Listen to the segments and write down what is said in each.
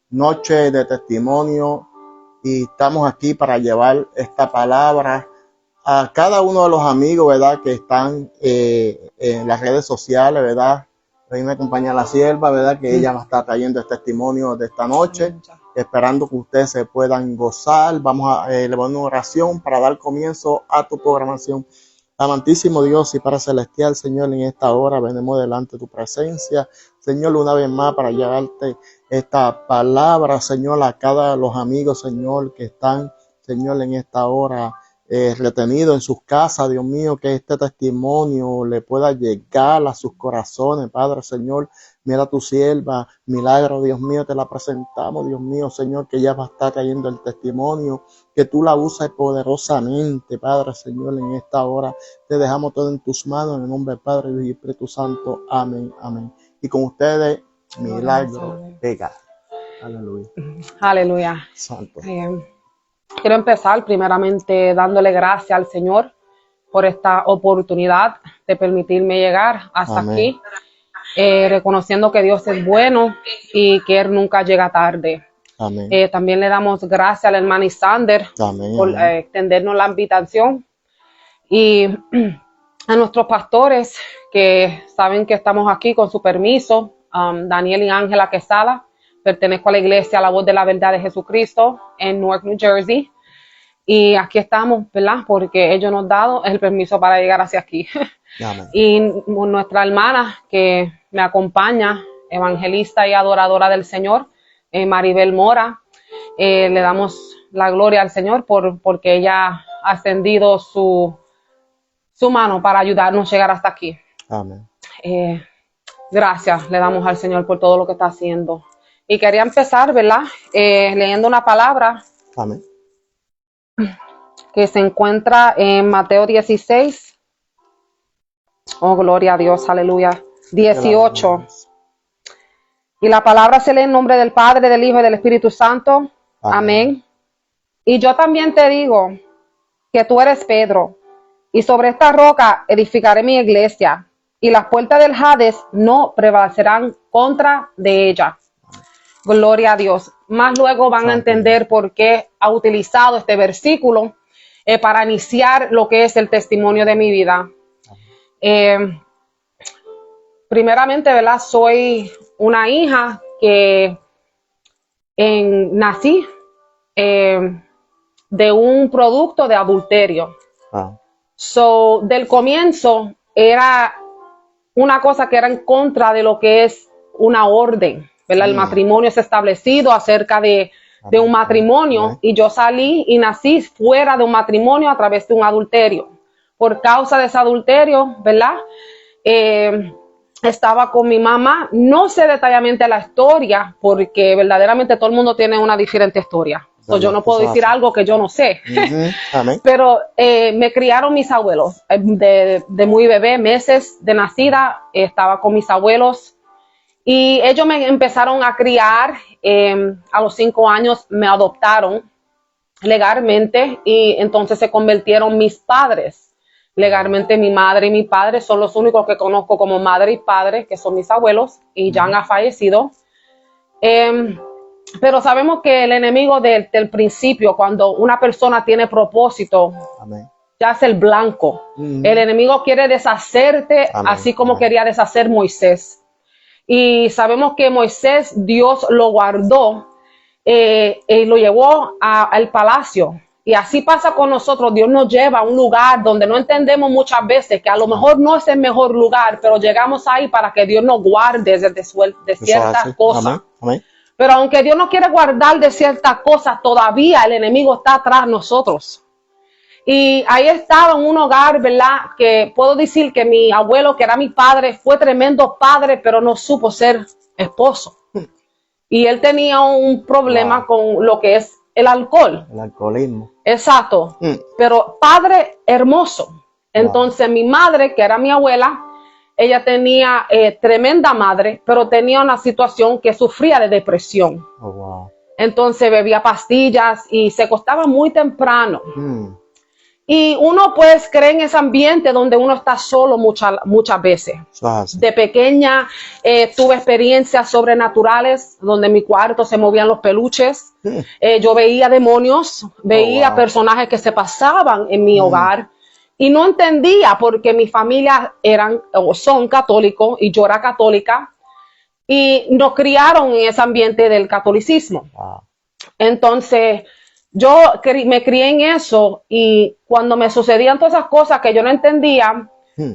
noche de testimonio y estamos aquí para llevar esta palabra a cada uno de los amigos, ¿verdad? Que están en las redes sociales, ¿verdad? Ahí me acompaña la sierva, ¿verdad? Que ella va a estar trayendo el testimonio de esta noche, esperando que ustedes se puedan gozar. Vamos a elevar una oración para dar comienzo a tu programación. Amantísimo Dios y Padre Celestial, Señor, en esta hora venimos delante de tu presencia, Señor, una vez más para llevarte esta palabra, Señor, a cada de los amigos, Señor, que están, Señor, en esta hora retenidos en sus casas, Dios mío, que este testimonio le pueda llegar a sus corazones, Padre, Señor. Mira tu sierva, milagro, Dios mío, te la presentamos, Dios mío, Señor, que ya va a estar cayendo el testimonio, que tú la usas poderosamente, Padre, Señor, en esta hora. Te dejamos todo en tus manos, en el nombre del Padre, Hijo y Espíritu Santo. Amén, amén. Y con ustedes, milagro, pega. Aleluya. Aleluya. Santo. Quiero empezar primeramente dándole gracias al Señor por esta oportunidad de permitirme llegar hasta Amén. aquí. Reconociendo que Dios es bueno y que Él nunca llega tarde. Amén. También le damos gracias al hermano Isander Amén, por amén. extendernos la invitación y a nuestros pastores que saben que estamos aquí con su permiso, Daniel y Ángela Quesada. Pertenezco a la iglesia La Voz de la Verdad de Jesucristo en Newark, New Jersey. Y aquí estamos, ¿verdad? Porque ellos nos han dado el permiso para llegar hacia aquí. Amén. Y nuestra hermana que me acompaña, evangelista y adoradora del Señor, Maribel Mora, le damos la gloria al Señor porque ella ha extendido su mano para ayudarnos a llegar hasta aquí. Amén. Gracias le damos al Señor por todo lo que está haciendo. Y quería empezar, ¿verdad? Leyendo una palabra. Amén. Que se encuentra en Mateo 16. Oh, gloria a Dios, aleluya. 18. Y la palabra se lee en nombre del Padre, del Hijo y del Espíritu Santo. Amén. Y yo también te digo que tú eres Pedro, y sobre esta roca edificaré mi iglesia, y las puertas del Hades no prevalecerán contra de ella. Gloria a Dios. Más luego van a entender por qué ha utilizado este versículo para iniciar lo que es el testimonio de mi vida. Primeramente, ¿verdad? Soy una hija que nací de un producto de adulterio. Del comienzo era una cosa que era en contra de lo que es una orden, ¿verdad? El matrimonio es establecido acerca de un matrimonio y yo salí y nací fuera de un matrimonio a través de un adulterio. Por causa de ese adulterio, ¿verdad? Estaba con mi mamá. No sé detalladamente la historia porque verdaderamente todo el mundo tiene una diferente historia. Yo no puedo decir algo que yo no sé. Amén. Pero me criaron mis abuelos. De muy bebé, meses de nacida, estaba con mis abuelos. Y ellos me empezaron a criar, a los 5 años me adoptaron legalmente y entonces se convirtieron mis padres. Legalmente mi madre y mi padre son los únicos que conozco como madre y padre, que son mis abuelos y ya han fallecido. Pero sabemos que el enemigo del principio, cuando una persona tiene propósito, Amén. ya es el blanco. El enemigo quiere deshacerte, Amén. así como Amén. quería deshacer Moisés. Y sabemos que Moisés, Dios lo guardó y lo llevó al palacio. Y así pasa con nosotros. Dios nos lleva a un lugar donde no entendemos muchas veces, que a lo mejor no es el mejor lugar, pero llegamos ahí para que Dios nos guarde de ciertas cosas. Amén. Amén. Pero aunque Dios nos quiere guardar de ciertas cosas, todavía el enemigo está atrás de nosotros. Y ahí estaba en un hogar, ¿verdad? Que puedo decir que mi abuelo, que era mi padre, fue tremendo padre, pero no supo ser esposo. Y él tenía un problema con lo que es el alcohol. El alcoholismo. Exacto. Pero padre hermoso. Entonces mi madre, que era mi abuela, ella tenía tremenda madre, pero tenía una situación que sufría de depresión. Oh, wow. Entonces bebía pastillas y se acostaba muy temprano. Y uno pues cree en ese ambiente donde uno está solo muchas veces. De pequeña tuve experiencias sobrenaturales donde en mi cuarto se movían los peluches. Yo veía demonios, veía personajes que se pasaban en mi hogar y no entendía porque mi familia eran o son católicos y yo era católica y nos criaron en ese ambiente del catolicismo. Entonces yo me crié en eso y cuando me sucedían todas esas cosas que yo no entendía,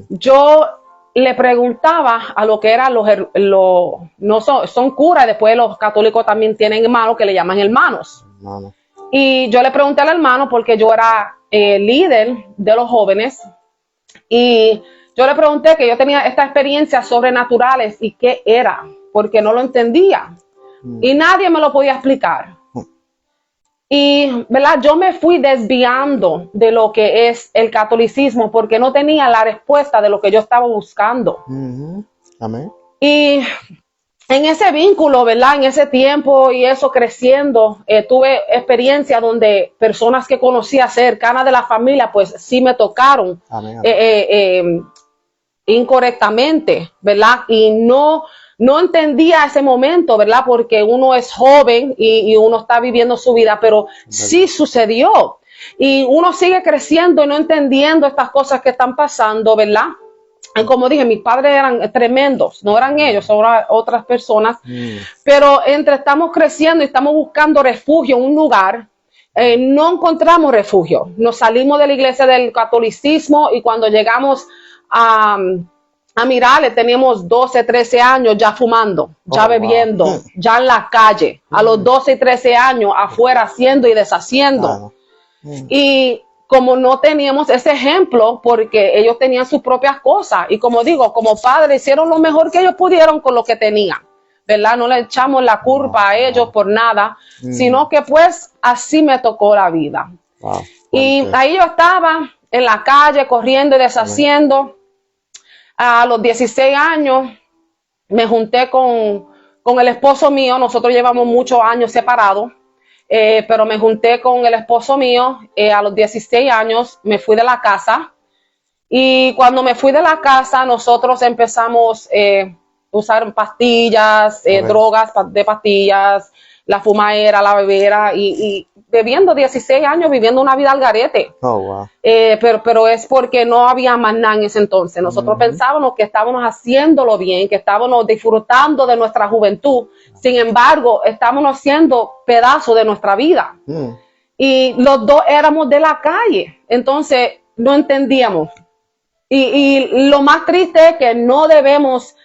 yo le preguntaba a lo que eran no son curas, después los católicos también tienen hermanos que le llaman hermanos. Y yo le pregunté al hermano porque yo era líder de los jóvenes y yo le pregunté que yo tenía estas experiencias sobrenaturales y qué era, porque no lo entendía y nadie me lo podía explicar. Y, ¿verdad? Yo me fui desviando de lo que es el catolicismo porque no tenía la respuesta de lo que yo estaba buscando. Amén. Y en ese vínculo, ¿verdad? En ese tiempo y eso creciendo, tuve experiencias donde personas que conocía cercanas de la familia, pues sí me tocaron incorrectamente, ¿verdad? Y no entendía ese momento, ¿verdad? Porque uno es joven y uno está viviendo su vida, pero sí sucedió. Y uno sigue creciendo y no entendiendo estas cosas que están pasando, ¿verdad? Y como dije, mis padres eran tremendos, no eran ellos, son otras personas. Pero estamos creciendo y estamos buscando refugio en un lugar, no encontramos refugio. Nos salimos de la iglesia del catolicismo y cuando llegamos a Mirales teníamos 12, 13 años ya fumando, ya bebiendo, ya en la calle, a los 12 y 13 años afuera haciendo y deshaciendo. Y como no teníamos ese ejemplo, porque ellos tenían sus propias cosas, y como digo, como padres hicieron lo mejor que ellos pudieron con lo que tenían, ¿verdad? No le echamos la culpa a ellos por nada, sino que pues así me tocó la vida. Y ahí yo estaba en la calle corriendo y deshaciendo. A los 16 años me junté con el esposo mío. Nosotros llevamos muchos años separados, pero me junté con el esposo mío. A los 16 años me fui de la casa y cuando me fui de la casa nosotros empezamos a usar pastillas, drogas de pastillas, la fumadera, la bebera y bebiendo 16 años, viviendo una vida al garete. Pero es porque no había más nada en ese entonces. Nosotros pensábamos que estábamos haciéndolo bien, que estábamos disfrutando de nuestra juventud. Sin embargo, estábamos haciendo pedazos de nuestra vida. Y los dos éramos de la calle. Entonces, no entendíamos. Y lo más triste es que no debemos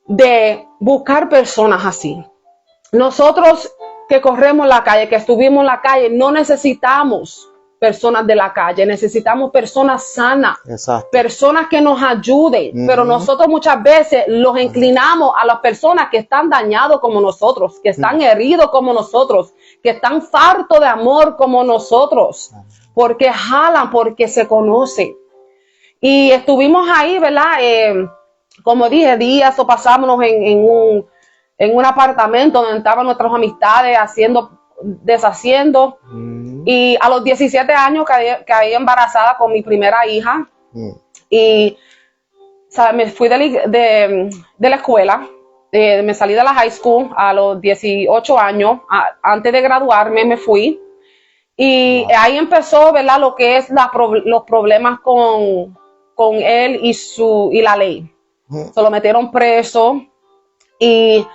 de buscar personas así. Nosotros que corremos la calle, que estuvimos en la calle, no necesitamos personas de la calle, necesitamos personas sanas, personas que nos ayuden, pero nosotros muchas veces los inclinamos a las personas que están dañados como nosotros, que están heridos como nosotros, que están fartos de amor como nosotros, porque jalan, porque se conocen. Y estuvimos ahí, ¿verdad? Como dije, días o pasábamos en un apartamento donde estaban nuestras amistades deshaciendo. Y a los 17 años caí embarazada con mi primera hija. Y me fui de la escuela, me salí de la high school a los 18 años. Antes de graduarme me fui. Y ahí empezó, ¿verdad? Lo que es los problemas con él y la ley. Se lo metieron preso y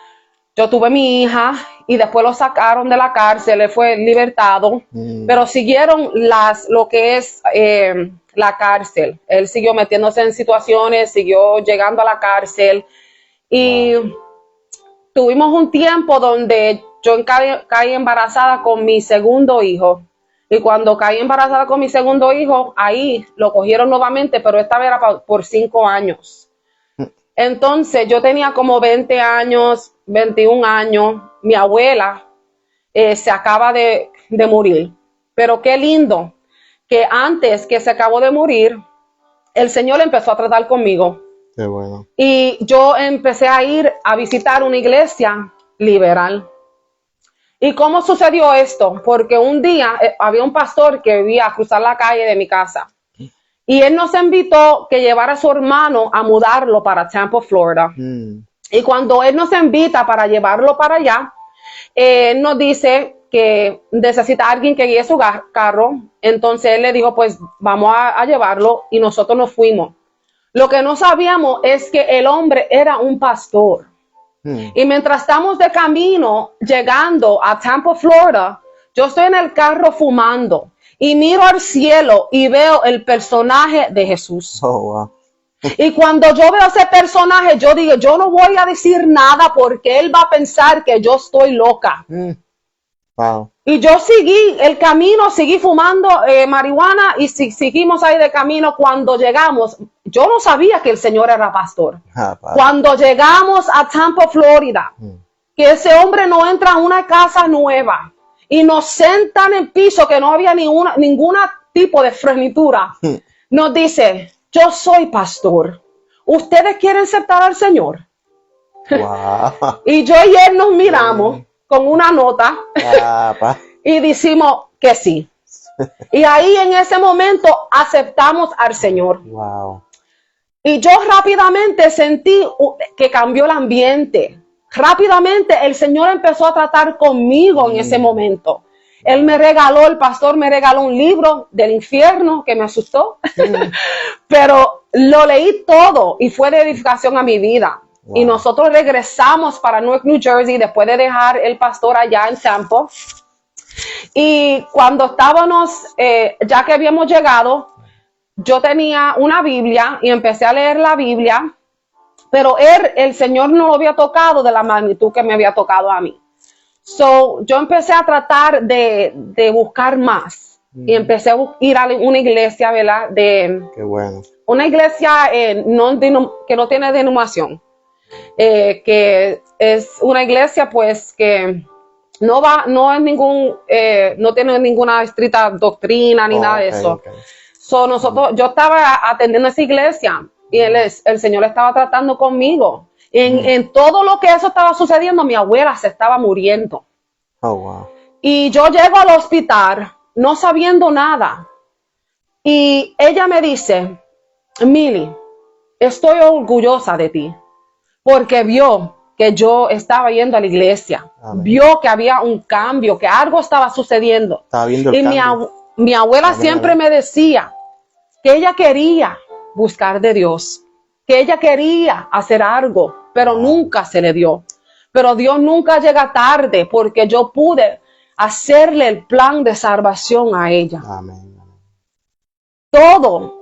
yo tuve mi hija y después lo sacaron de la cárcel, él fue libertado, pero siguieron lo que es la cárcel. Él siguió metiéndose en situaciones, siguió llegando a la cárcel y tuvimos un tiempo donde yo caí embarazada con mi segundo hijo. Y cuando caí embarazada con mi segundo hijo, ahí lo cogieron nuevamente, pero esta vez era por 5 años. Entonces yo tenía como 20 años, 21 años, mi abuela se acaba de morir, pero qué lindo que antes que se acabó de morir, el Señor empezó a tratar conmigo. Qué bueno. Y yo empecé a ir a visitar una iglesia liberal. ¿Y cómo sucedió esto? Porque un día había un pastor que vivía a cruzar la calle de mi casa. Y él nos invitó que llevara a su hermano a mudarlo para Tampa, Florida. Y cuando él nos invita para llevarlo para allá, él nos dice que necesita a alguien que guíe su carro. Entonces él le dijo, pues vamos a llevarlo, y nosotros nos fuimos. Lo que no sabíamos es que el hombre era un pastor. Y mientras estamos de camino, llegando a Tampa, Florida, yo estoy en el carro fumando y miro al cielo y veo el personaje de Jesús. Oh, wow. Y cuando yo veo ese personaje, yo digo, yo no voy a decir nada porque él va a pensar que yo estoy loca. Wow. Y yo seguí el camino, seguí fumando marihuana y seguimos ahí de camino. Cuando llegamos, yo no sabía que el Señor era pastor. Cuando llegamos a Tampa, Florida, que ese hombre no entra a una casa nueva y nos sentan en piso que no había ningún tipo de furnitura. Nos dice, yo soy pastor. ¿Ustedes quieren aceptar al Señor? Wow. Y yo y él nos miramos con una nota y decimos que sí. Y ahí en ese momento aceptamos al Señor. Wow. Y yo rápidamente sentí que cambió el ambiente. Rápidamente el Señor empezó a tratar conmigo en ese momento. El pastor me regaló un libro del infierno que me asustó, pero lo leí todo y fue de edificación a mi vida. Wow. Y nosotros regresamos para Newark, New Jersey, después de dejar el pastor allá en Tampa. Y cuando estábamos, ya que habíamos llegado, yo tenía una Biblia y empecé a leer la Biblia, pero el Señor no lo había tocado de la magnitud que me había tocado a mí. So, yo empecé a tratar de buscar más y empecé a ir a una iglesia, ¿verdad? Qué bueno. Una iglesia que no tiene denominación, que es una iglesia pues que no tiene ninguna estricta doctrina ni nada de eso. Okay. So, yo estaba atendiendo esa iglesia y el Señor estaba tratando conmigo. En todo lo que eso estaba sucediendo, mi abuela se estaba muriendo. Oh, wow. Y yo llego al hospital no sabiendo nada. Y ella me dice, Mili, estoy orgullosa de ti. Porque vio que yo estaba yendo a la iglesia. Amén. Vio que había un cambio, que algo estaba sucediendo. Estaba viendo el cambio. Mi abuela siempre me decía que ella quería buscar de Dios, que ella quería hacer algo, pero nunca se le dio. Pero Dios nunca llega tarde porque yo pude hacerle el plan de salvación a ella. Amén. Todo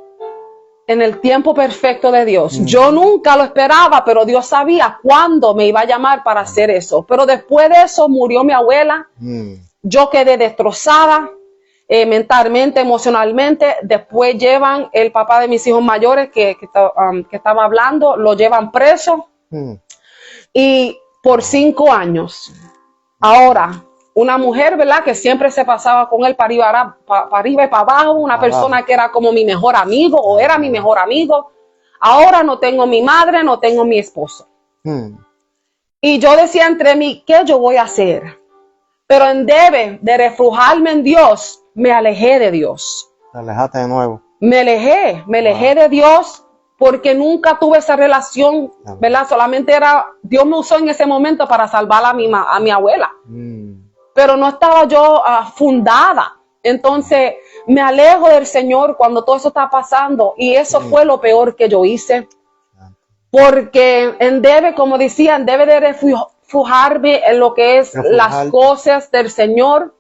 en el tiempo perfecto de Dios. Yo nunca lo esperaba, pero Dios sabía cuándo me iba a llamar para hacer eso. Pero después de eso murió mi abuela. Yo quedé destrozada mentalmente, emocionalmente. Después llevan el papá de mis hijos mayores que estaba hablando, lo llevan preso. Y por 5 años. Ahora, una mujer, ¿verdad? Que siempre se pasaba con él para arriba y para abajo. Una persona que era como mi mejor amigo o era mi mejor amigo. Ahora no tengo mi madre, no tengo mi esposo. Y yo decía entre mí, ¿qué yo voy a hacer? Pero en vez de refugiarme en Dios, me alejé de Dios. Te alejaste de nuevo. Me alejé de Dios porque nunca tuve esa relación, ¿verdad? Solamente Dios me usó en ese momento para salvar a mi abuela. Pero no estaba yo fundada. Entonces me alejo del Señor cuando todo eso está pasando. Y eso fue lo peor que yo hice. Porque como decía, debe de refugiarme en lo que es las cosas del Señor.